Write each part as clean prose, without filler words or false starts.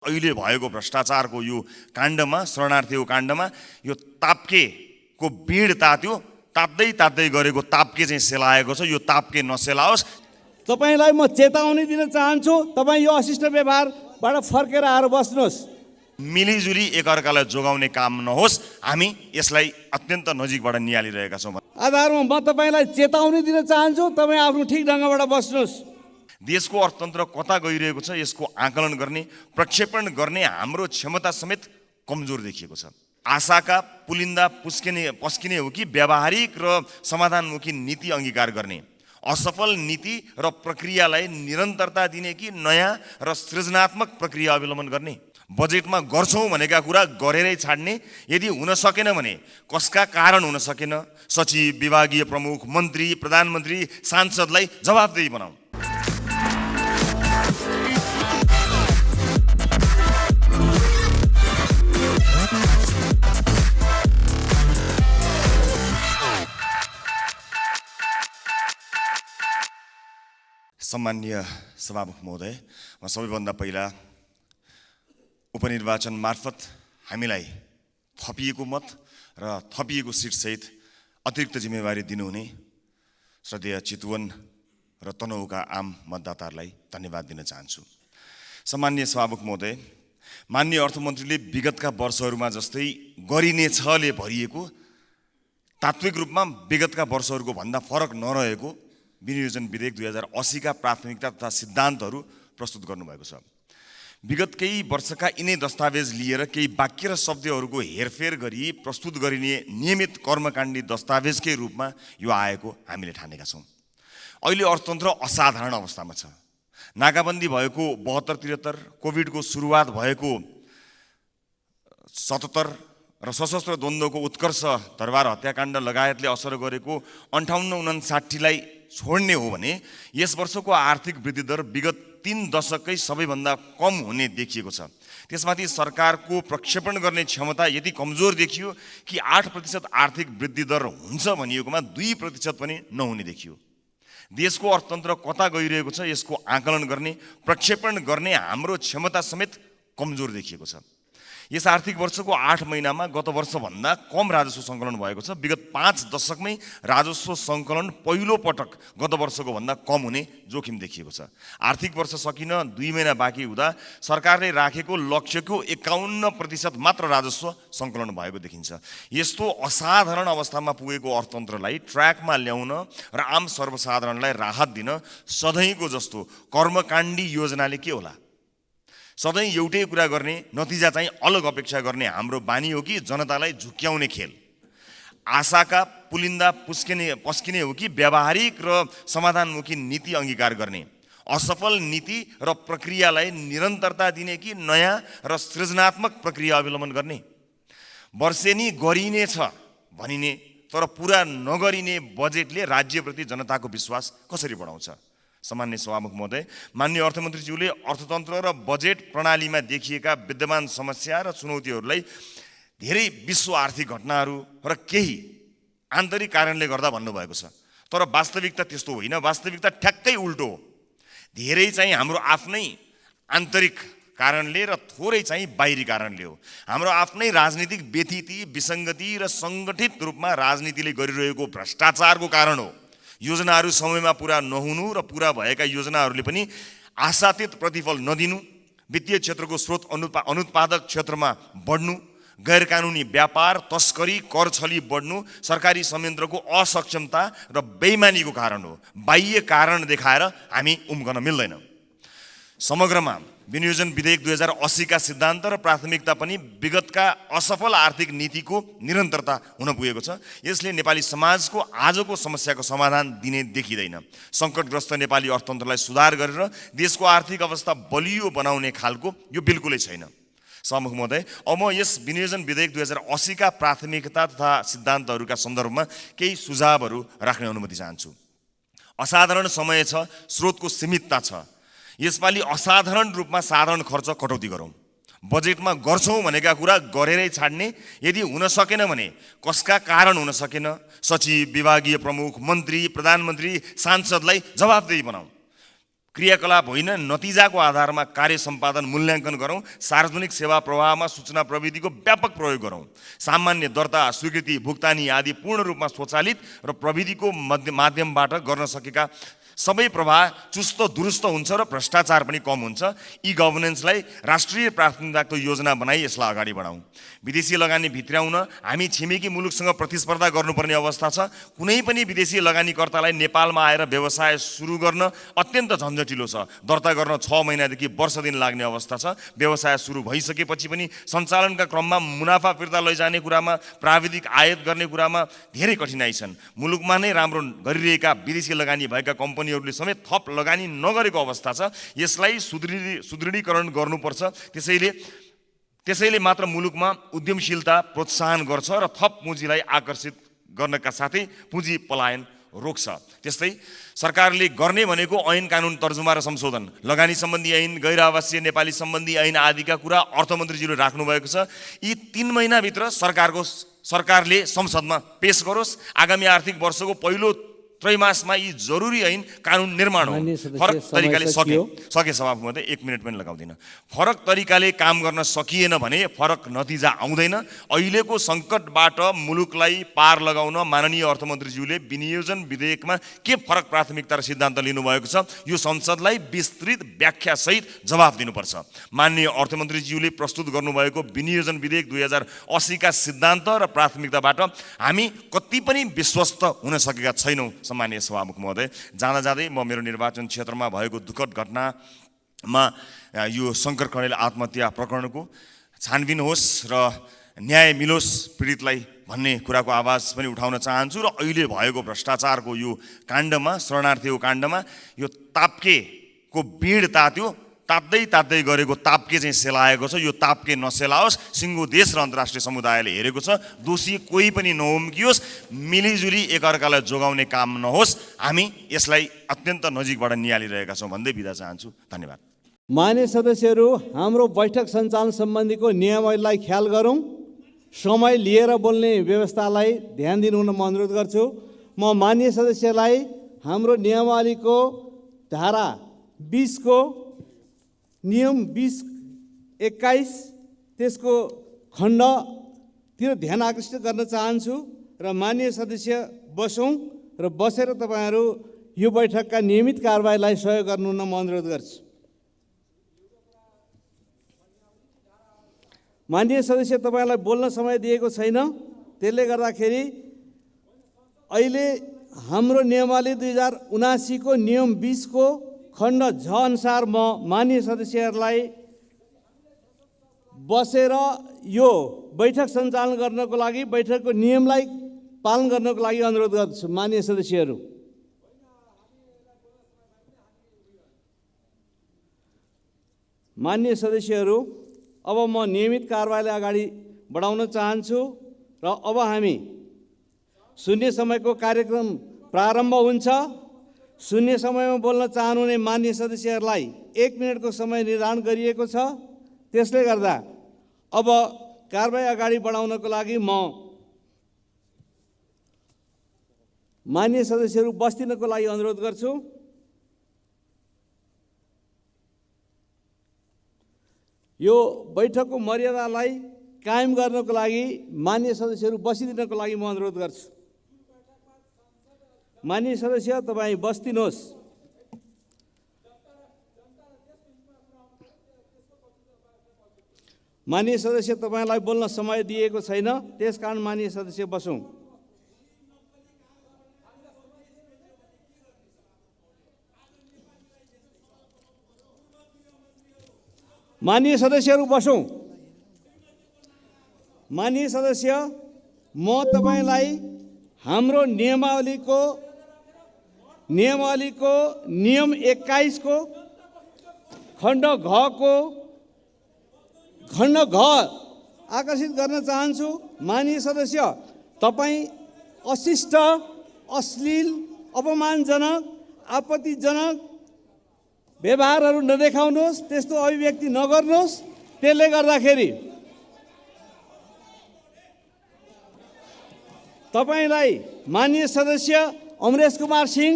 अहिले भएको भ्रष्टाचारको यो काण्डमा, शरणार्थीको काण्डमा यो ताप्केको बिँड तात्यो, ताप्दै गरेको ताप्के चाहिँ सेलाएको छ। यो ताप्के नसेलाओस्। तपाईलाई म चेतावनी दिन चाहन्छु, तपाईँ यो अशिष्ट व्यवहारबाट फर्केर आएर बस्नुहोस्। मिलिजुली एकअर्कालाई जोगाउने काम नहोस्। हामी यसलाई अत्यन्त नजिकबाट निहालिरहेका छौँ। आधारमा म तपाईँलाई चेतावनी दिन चाहन्छु, तपाईँ आफ्नो ठिक ढङ्गबाट बस्नुहोस्। देशको अर्थतन्त्र कता गइरहेको छ यसको आकलन गर्ने, प्रक्षेपण गर्ने हाम्रो क्षमता समेत कमजोर देखिएको छ। आशाका पुलिन्दा पस्किने हो कि व्यावहारिक र समाधानमुखी नीति अङ्गीकार गर्ने, असफल नीति र प्रक्रियालाई निरन्तरता दिने कि नयाँ र सृजनात्मक प्रक्रिया अवलम्बन गर्ने। बजेटमा गर्छौँ भनेका कुरा गरेरै छाड्ने, यदि हुन सकेन भने कसका कारण हुन सकेन, सचिव, विभागीय प्रमुख, मन्त्री, प्रधानमन्त्री, सांसदलाई जवाफदेही बनाऊ। सम्माननीय सभामुख महोदय, म सबैभन्दा पहिला उपनिर्वाचन मार्फत हामीलाई थपिएको मत र थपिएको सिटसहित अतिरिक्त जिम्मेवारी दिनुहुने श्रद्धेय चितवन र तनहुँका आम मतदाताहरूलाई धन्यवाद दिन चाहन्छु। सम्माननीय सभामुख महोदय, माननीय अर्थमन्त्रीले विगतका वर्षहरूमा जस्तै गरिनेछले भरिएको, तात्विक रूपमा विगतका वर्षहरूको भन्दा फरक नरहेको विनियोजन विधेयक 2080 का प्राथमिकता तथा सिद्धान्तहरू प्रस्तुत गर्नुभएको छ। विगत केही वर्षका यिनै दस्तावेज लिएर केही वाक्य र शब्दहरूको हेरफेर गरी प्रस्तुत गरिने नियमित कर्मकाण्डी दस्तावेजकै रूपमा यो आएको हामीले ठानेका छौँ। अहिले अर्थतन्त्र असाधारण अवस्थामा छ। नाकाबन्दी भएको 72-73, कोभिडको सुरुवात भएको 77 र सशस्त्र द्वन्द्वको उत्कर्ष, दरबार हत्याकाण्ड लगायतले असर गरेको 58-59लाई छोड्ने हो भने यस वर्षको आर्थिक वृद्धि दर विगत 3 दशकै सबैभन्दा कम हुने देखिएको छ। त्यसमाथि सरकारको प्रक्षेपण गर्ने क्षमता यति कमजोर देखियो कि 8% आर्थिक वृद्धि दर हुन्छ भनिएकोमा 2% पनि नहुने देखियो। देशको अर्थतन्त्र कता गइरहेको छ यसको आकलन गर्ने, प्रक्षेपण गर्ने हाम्रो क्षमता समेत कमजोर देखिएको छ। यस आर्थिक वर्षको 8 महिनामा गत वर्षभन्दा कम राजस्व सङ्कलन भएको छ। विगत 5 दशकमै राजस्व सङ्कलन पहिलो पटक गत वर्षको भन्दा कम हुने जोखिम देखिएको छ। आर्थिक वर्ष सकिन 2 महिना बाँकी हुँदा सरकारले राखेको लक्ष्यको 51% मात्र राजस्व सङ्कलन भएको देखिन्छ। यस्तो असाधारण अवस्थामा पुगेको अर्थतन्त्रलाई ट्र्याकमा ल्याउन र आम सर्वसाधारणलाई राहत दिन सधैँको जस्तो कर्मकाण्डी योजनाले के होला? सधैँ एउटै कुरा गर्ने, नतिजा चाहिँ अलग अपेक्षा गर्ने हाम्रो बानी हो कि जनतालाई झुक्क्याउने खेल? आशाका पुलिन्दा पस्किने हो कि व्यावहारिक र समाधानमुखी नीति अङ्गीकार गर्ने, असफल नीति र प्रक्रियालाई निरन्तरता दिने कि नयाँ र सृजनात्मक प्रक्रिया अवलम्बन गर्ने? वर्षेनी गरिनेछ भनिने तर पुरा नगरिने बजेटले राज्यप्रति जनताको विश्वास कसरी बढाउँछ? सम्माननीय सभामुख महोदय, माननीय अर्थमन्त्रीज्यूले अर्थतन्त्र र बजेट प्रणालीमा देखिएका विद्यमान समस्या र चुनौतीहरूलाई धेरै विश्व आर्थिक घटनाहरू र केही आन्तरिक कारणले गर्दा भन्नुभएको छ। तर वास्तविकता त्यस्तो होइन। वास्तविकता ठ्याक्कै उल्टो हो। धेरै चाहिँ हाम्रो आफ्नै आन्तरिक कारणले र थोरै चाहिँ बाहिरी कारणले हो। हाम्रो आफ्नै राजनीतिक व्यथिति, विसङ्गति र सङ्गठित रूपमा राजनीतिले गरिरहेको भ्रष्टाचारको कारण हो। योजनाहरू समयमा पुरा नहुनु र पुरा भएका योजनाहरूले पनि आशातीत प्रतिफल नदिनु, वित्तीय क्षेत्रको स्रोत अनुत्पादक क्षेत्रमा बढ्नु, गैरकानुनी व्यापार, तस्करी, कर छली बढ्नु सरकारी संयन्त्रको असक्षमता र बेइमानीको कारण हो। बाह्य कारण देखाएर हामी उम्कन मिल्दैन। समग्रमा विनियोजन विधेयक 2080 का सिद्धान्त र प्राथमिकता पनि विगतका असफल आर्थिक नीतिको निरन्तरता हुन पुगेको छ। यसले नेपाली समाजको आजको समस्याको समाधान दिने देखिँदैन। सङ्कटग्रस्त नेपाली अर्थतन्त्रलाई सुधार गरेर देशको आर्थिक अवस्था बलियो बनाउने खालको यो बिल्कुलै छैन। सभामुख महोदय, अब म यस विनियोजन विधेयक 2080 का प्राथमिकता तथा सिद्धान्तहरूका सन्दर्भमा केही सुझावहरू राख्ने अनुमति चाहन्छु। असाधारण समय छ, स्रोतको सीमितता छ। यसपालि असाधारण रूपमा साधारण खर्च कटौती गरौँ। बजेटमा गर्छौँ भनेका कुरा गरेरै छाड्ने, यदि हुन सकेन भने कसका कारण हुन सकेन, सचिव, विभागीय प्रमुख, मन्त्री, प्रधानमन्त्री, सांसदलाई जवाफदेही बनाऊ। क्रियाकलाप होइन, नतिजाको आधारमा कार्य सम्पादन मूल्याङ्कन गरौँ। सार्वजनिक सेवा प्रवाहमा सूचना प्रविधिको व्यापक प्रयोग गरौँ। सामान्य दर्ता, स्वीकृति, भुक्तानी आदि पूर्ण रूपमा स्वचालित र प्रविधिको माध्यमबाट गर्न सकेका सबै प्रवाह चुस्त दुरुस्त हुन्छ र भ्रष्टाचार पनि कम हुन्छ। ई गभर्नेन्सलाई राष्ट्रिय प्राथमिकताको योजना बनाई यसलाई अगाडि बढाउँ। विदेशी लगानी भित्र्याउन हामी छिमेकी मुलुकसँग प्रतिस्पर्धा गर्नुपर्ने अवस्था छ। कुनै पनि विदेशी लगानीकर्तालाई नेपालमा आएर व्यवसाय सुरु गर्न अत्यन्त झन्झटिलो छ। दर्ता गर्न 6 महिनादेखि वर्ष दिन लाग्ने अवस्था छ। व्यवसाय सुरु भइसकेपछि पनि सञ्चालनका क्रममा मुनाफा फिर्ता लैजाने कुरामा, प्राविधिक आयात गर्ने कुरामा धेरै कठिनाइ छन्। मुलुकमा नै राम्रो गरिरहेका विदेशी लगानी भएका कम्पनीहरूले समेत थप लगानी नगरेको अवस्था छ। यसलाई सुदृढीकरण गर्नुपर्छ। त्यसैले मात्र मुलुकमा उद्यमशीलता प्रोत्साहन गर्छ र थप पुँजीलाई आकर्षित गर्नका साथै पुँजी पलायन रोक्छ। त्यस्तै सरकारले गर्ने भनेको ऐन कानुन तर्जुमा र संशोधन, लगानी सम्बन्धी ऐन, गैर आवासीय नेपाली सम्बन्धी ऐन आदिका कुरा अर्थमन्त्रीजीले राख्नुभएको छ। यी 3 महिनाभित्र सरकारले संसदमा पेश गरोस्। आगामी आर्थिक वर्षको पहिलो त्रैमासमा यी जरुरी ऐन कानुन निर्माण हो। फरक तरिकाले सके सभामुख महोदय 1 मिनट पनि लगाउँदिन। फरक तरिकाले काम गर्न सकिएन भने फरक नतिजा आउँदैन। अहिलेको सङ्कटबाट मुलुकलाई पार लगाउन माननीय अर्थमन्त्रीज्यूले विनियोजन विधेयकमा के फरक प्राथमिकता र सिद्धान्त लिनुभएको छ, यो संसदलाई विस्तृत व्याख्यासहित जवाफ दिनुपर्छ। माननीय अर्थमन्त्रीज्यूले प्रस्तुत गर्नुभएको विनियोजन विधेयक 2080 का सिद्धान्त र प्राथमिकताबाट हामी कति पनि विश्वस्त हुन सकेका छैनौँ। सम्मानीय सभामुख महोदय, जाँदै म मेरो निर्वाचन क्षेत्रमा भएको दुःखद घटनामा यो शङ्कर कणेल आत्महत्या प्रकरणको छानबिन होस् र न्याय मिलोस् पीडितलाई भन्ने कुराको आवाज पनि उठाउन चाहन्छु। र अहिले भएको भ्रष्टाचारको यो काण्डमा, शरणार्थीको काण्डमा यो ताप्केको भिड तात्दै गरेको ताप्के चाहिँ सेलाएको छ। यो ताप्के नसेलाओस्। सिङ्गो देश र अन्तर्राष्ट्रिय समुदायले हेरेको छ। दोषी कोही पनि नउम्कियोस्। मिलिजुली एकअर्कालाई जोगाउने काम नहोस्। हामी यसलाई अत्यन्त नजिकबाट निहालिरहेका छौँ भन्दै बिदा चाहन्छु। धन्यवाद। मान्य सदस्यहरू, हाम्रो बैठक सञ्चालन सम्बन्धीको नियमहरूलाई ख्याल गरौँ। समय लिएर बोल्ने व्यवस्थालाई ध्यान दिनु हुन म अनुरोध गर्छु। म मान्य सदस्यलाई हाम्रो नियमावलीको धारा 20 को नियम 20-21 त्यसको खण्डतिर ध्यान आकर्षित गर्न चाहन्छु र माननीय सदस्य बसौँ र बसेर तपाईँहरू यो बैठकका नियमित कारबाहीलाई सहयोग गर्नुहुन म अनुरोध गर्छु। माननीय सदस्य, तपाईँलाई बोल्न समय दिएको छैन। त्यसले गर्दाखेरि अहिले हाम्रो नियमावली 2079 को नियम 20 को खण्ड झ अनुसार म माननीय सदस्यहरूलाई बसेर यो बैठक सञ्चालन गर्नको लागि, बैठकको नियमलाई पालन गर्नको लागि अनुरोध गर्दछु। माननीय सदस्यहरू, अब म नियमित कारबाहीलाई अगाडि बढाउन चाहन्छु र अब हामी शून्य समयको कार्यक्रम प्रारम्भ हुन्छ। शून्य समयमा बोल्न चाहनुहुने मान्य सदस्यहरूलाई 1 मिनटको समय निर्धारण गरिएको छ। त्यसले गर्दा अब कारबाही अगाडि बढाउनको लागि म मान्य सदस्यहरू बस्दिनको लागि अनुरोध गर्छु। यो बैठकको मर्यादालाई कायम गर्नको लागि मान्य सदस्यहरू बसिदिनको लागि म अनुरोध गर्छु। मान्य सदस्य, तपाईँ बस्दिनुहोस्। मान्य सदस्य, तपाईँलाई बोल्न समय दिएको छैन, त्यसकारण मान्य सदस्य बसौँ। माननीय सदस्यहरू बसौँ। माननीय सदस्य, म तपाईलाई हाम्रो नियमावलीको नियम 21 को खण्ड घ आकर्षित गर्न चाहन्छु। माननीय सदस्य, तपाईँ अशिष्ट, अश्लील, अपमानजनक, आपत्तिजनक व्यवहारहरू नदेखाउनुहोस्, त्यस्तो अभिव्यक्ति नगर्नुहोस्। त्यसले गर्दाखेरि तपाईँलाई माननीय सदस्य अमरेश कुमार सिंह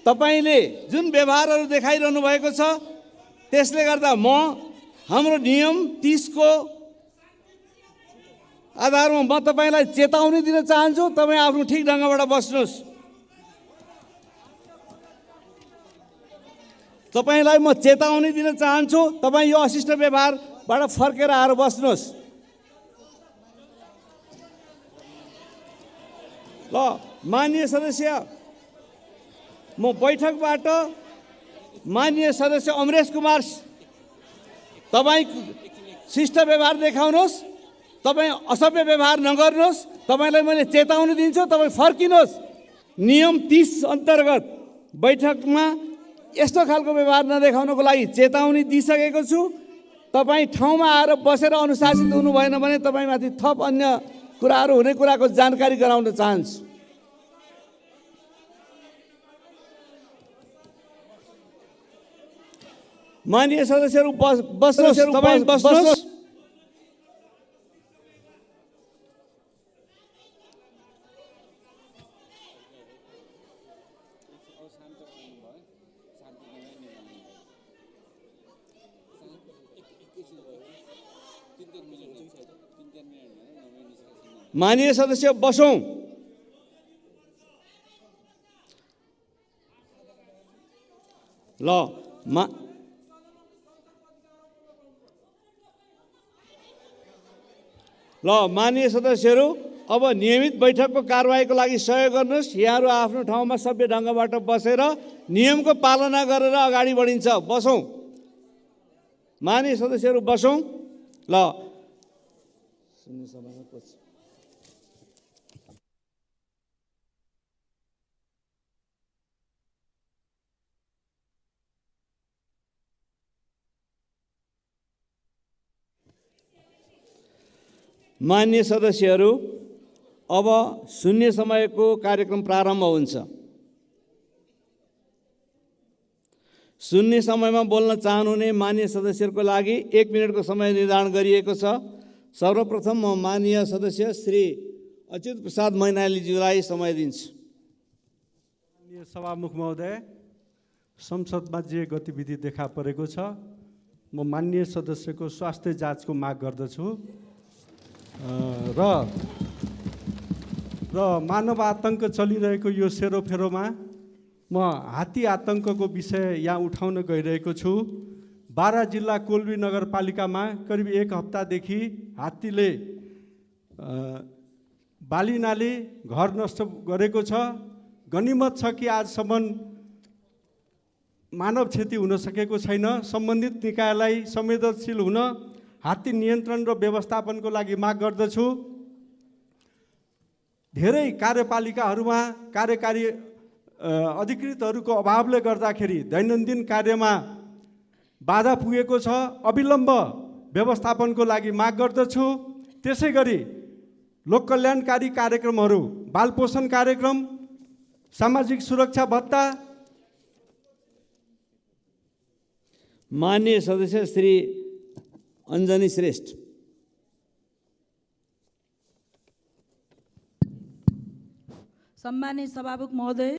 तपाईँले जुन व्यवहारहरू देखाइरहनु भएको छ त्यसले गर्दा हाम्रो नियम 30 को आधारमा म तपाईँलाई चेतावनी दिन चाहन्छु। तपाईँ आफ्नो ठिक ढङ्गबाट बस्नुहोस्। तपाईँलाई म चेतावनी दिन चाहन्छु। तपाईँ यो अशिष्ट व्यवहारबाट फर्केर आएर बस्नुहोस्। ल माननीय सदस्य, म बैठकबाट माननीय सदस्य अमरेश कुमार, तपाईँ शिष्ट व्यवहार देखाउनुहोस्। तपाईँ असभ्य व्यवहार नगर्नुहोस्। तपाईँलाई मैले चेतावनी दिन्छु, तपाईँ फर्किनुहोस्। नियम 30 अन्तर्गत बैठकमा यस्तो खालको व्यवहार नदेखाउनको लागि चेतावनी दिइसकेको छु। तपाईँ ठाउँमा आएर बसेर अनुशासित हुनु भएन भने तपाईँमाथि थप अन्य कुराहरू हुने कुराको जानकारी गराउन चाहन्छु। माननीय सदस्यहरू बस्नुहोस्। तपाईँ बस्नुहोस्। माननीय सदस्य बसौँ। माननीय सदस्यहरू, अब नियमित बैठकको कारबाहीको लागि सहयोग गर्नुहोस्। यहाँहरू आफ्नो ठाउँमा सभ्य ढङ्गबाट बसेर नियमको पालना गरेर अगाडि बढिन्छ। बसौँ। माननीय सदस्यहरू बसौँ। माननीय सदस्यहरू, अब शून्य समयको कार्यक्रम प्रारम्भ हुन्छ। शून्य समयमा बोल्न चाहनुहुने माननीय सदस्यहरूको लागि 1 मिनेटको समय निर्धारण गरिएको छ। सर्वप्रथम म माननीय सदस्य श्री अच्युत प्रसाद मैनालीज्यूलाई समय दिन्छु। माननीय सभामुख महोदय, संसदमा जे गतिविधि देखा परेको छ, म माननीय सदस्यको स्वास्थ्य जाँचको माग गर्दछु र मानव आतंक चलिरहेको यो सेरोफेरोमा म हात्ती आतंकको विषय यहाँ उठाउन गइरहेको छु। बारा जिल्ला कोल्बी नगरपालिकामा करिब 1 हप्तादेखि हात्तीले बालीनाली घर नष्ट गरेको छ। गनिमत छ कि आजसम्म मानव क्षति हुन सकेको छैन। सम्बन्धित निकायलाई संवेदनशील हुन हात्ती नियन्त्रण र व्यवस्थापनको लागि माग गर्दछु। धेरै कार्यपालिकाहरूमा कार्यकारी अधिकृतहरूको अभावले गर्दाखेरि दैनन्दिन कार्यमा बाधा पुगेको छ। अविलम्ब व्यवस्थापनको लागि माग गर्दछु। त्यसै गरी लोक कल्याणकारी कार्यक्रमहरू, बाल पोषण कार्यक्रम, सामाजिक सुरक्षा भत्ता। माननीय सदस्य श्री अञ्जनी श्रेष्ठ। सम्मानित सभामुख महोदय,